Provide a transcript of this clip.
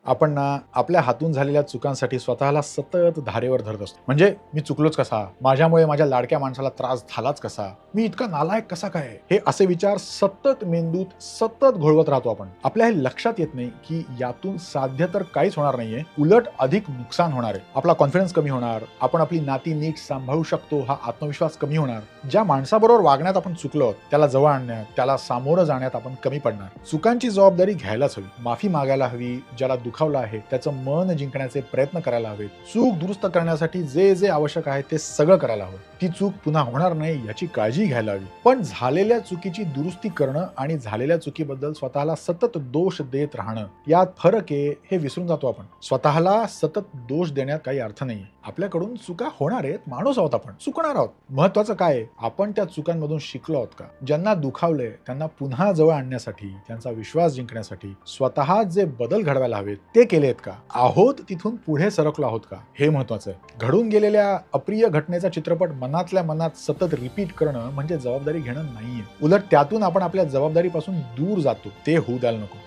आपण ना आपल्या हातून झालेल्या चुकांसाठी स्वतःला सतत धारेवर धरत असतो. म्हणजे मी चुकलोच कसा, माझ्यामुळे माझ्या लाडक्या माणसाला त्रास झालाच कसा, मी इतका नालायक कसा काय, हे असे विचार सतत मेंदूत सतत घोळवत राहतो आपण. आपल्या हे लक्षात येत नाही की यातून साध्य तर काहीच होणार नाहीये, उलट अधिक नुकसान होणार आहे. आपला कॉन्फिडन्स कमी होणार, आपण आपली नाती नीट सांभाळू शकतो हा आत्मविश्वास कमी होणार, ज्या माणसाबरोबर वागण्यात आपण चुकलो त्याला जवळ आणण्यात, त्याला सामोरं जाण्यात आपण कमी पडणार. चुकांची जबाबदारी घ्यायलाच हवी, माफी मागायला हवी, ज्याला दुखावलं आहे त्याचं मन जिंकण्याचे प्रयत्न करायला हवेत, चूक दुरुस्त करण्यासाठी जे जे आवश्यक आहे ते सगळं करायला हवं. ती चूक पुन्हा होणार नाही याची काळजी घ्यायला हवी. पण झालेल्या चुकीची दुरुस्ती करणं आणि झालेल्या चुकीबद्दल स्वतःला सतत दोष देत राहणं यात फरक आहे हे विसरून जातो आपण. स्वतःला सतत दोष देण्यात काही अर्थ नाही. आपल्याकडून चुका होणार आहेत, माणूस आहोत, आपण चुकणार आहोत. महत्वाचं काय, आपण त्या चुकांमधून शिकलो आहोत का? ज्यांना दुखावले त्यांना पुन्हा जवळ आणण्यासाठी, त्यांचा विश्वास जिंकण्यासाठी स्वतः जे बदल घडवायला हवेत ते केलेत का? आहोत तिथून पुढे सरकलो आहोत का? हे महत्वाचं आहे. घडून गेलेल्या अप्रिय घटनेचा चित्रपट मनातल्या मनात सतत रिपीट करणं म्हणजे जबाबदारी घेणं नाहीये. उलट त्यातून आपण आपल्या जबाबदारीपासून दूर जातो. ते होऊ द्यायला नको.